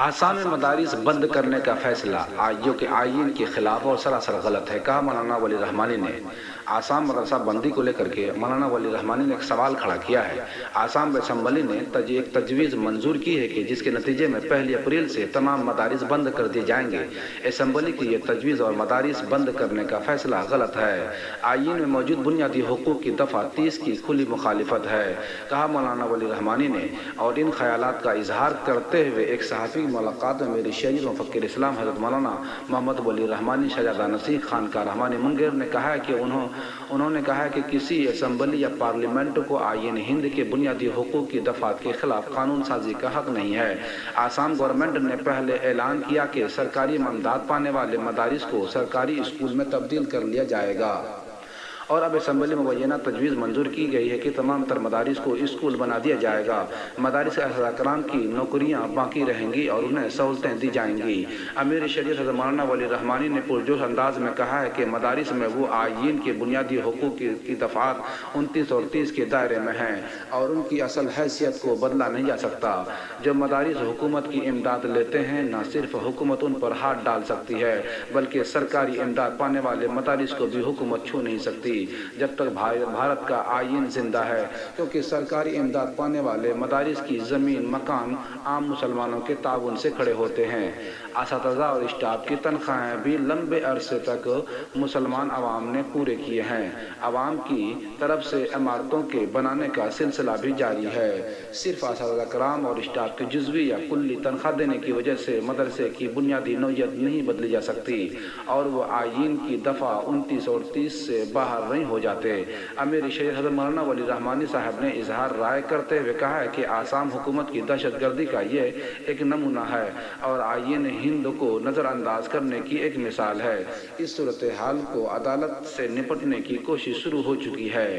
آسام میں مدارس بند کرنے کا فیصلہ آئیو کے آئین کے خلاف اور سراسر غلط ہے، کہا مولانا ولی رحمانی نے۔ آسام مدرسہ بندی کو لے کر کے مولانا ولی رحمانی نے ایک سوال کھڑا کیا ہے۔ آسام اسمبلی نے ایک تجویز منظور کی ہے کہ جس کے نتیجے میں 1 اپریل سے تمام مدارس بند کر دیے جائیں گے۔ اسمبلی کی یہ تجویز اور مدارس بند کرنے کا فیصلہ غلط ہے۔ آئین میں موجود بنیادی حقوق کی دفعہ 30 کی کھلی مخالفت ہے، کہا مولانا ولی رحمانی نے، اور ان خیالات کا اظہار کرتے ہوئے ایک صحافی ملاقات میں میری شہید مفکر اسلام حضرت مولانا محمد ولی رحمانی شہزادہ نصیر خان کا رحمانی منگر نے کہا ہے کہ انہوں نے کہا ہے کہ کسی اسمبلی یا پارلیمنٹ کو آئین ہند کے بنیادی حقوق کی دفعات کے خلاف قانون سازی کا حق نہیں ہے۔ آسام گورنمنٹ نے پہلے اعلان کیا کہ سرکاری امداد پانے والے مدارس کو سرکاری اسکول میں تبدیل کر لیا جائے گا، اور اب اسمبلی میں مبینہ تجویز منظور کی گئی ہے کہ تمام تر مدارس کو اسکول بنا دیا جائے گا۔ مدارس اساتذہ کرام کی نوکریاں باقی رہیں گی اور انہیں سہولتیں دی جائیں گی۔ امیر شریعت حضرت مولانا ولی رحمانی نے پرجوش انداز میں کہا ہے کہ مدارس میں وہ آئین کے بنیادی حقوق کی دفعات 29 اور 30 کے دائرے میں ہیں اور ان کی اصل حیثیت کو بدلا نہیں جا سکتا۔ جب مدارس حکومت کی امداد لیتے ہیں، نہ صرف حکومت ان پر ہاتھ ڈال سکتی ہے بلکہ سرکاری امداد پانے والے مدارس کو بھی حکومت چھو نہیں سکتی جب تک بھارت کا آئین زندہ ہے، کیونکہ سرکاری امداد پانے والے مدارس کی زمین مکان عام مسلمانوں کے تعاون سے کھڑے ہوتے ہیں۔ اساتذہ اور اسٹاف کی تنخواہیں بھی لمبے عرصے تک مسلمان عوام نے پورے کیے ہیں۔ عوام کی طرف سے عمارتوں کے بنانے کا سلسلہ بھی جاری ہے۔ صرف اساتذہ کرام اور اسٹاف کی جزوی یا کلی تنخواہ دینے کی وجہ سے مدرسے کی بنیادی نوعیت نہیں بدلی جا سکتی اور وہ آئین کی دفعہ 29 اور 30 سے باہر نہیں ہو جاتے۔ امیر شریعت حضرت مولانا ولی رحمانی صاحب نے اظہار رائے کرتے ہوئے کہا ہے کہ آسام حکومت کی دہشت گردی کا یہ ایک نمونہ ہے اور آئین ہند کو نظر انداز کرنے کی ایک مثال ہے۔ اس صورتحال کو عدالت سے نپٹنے کی کوشش شروع ہو چکی ہے۔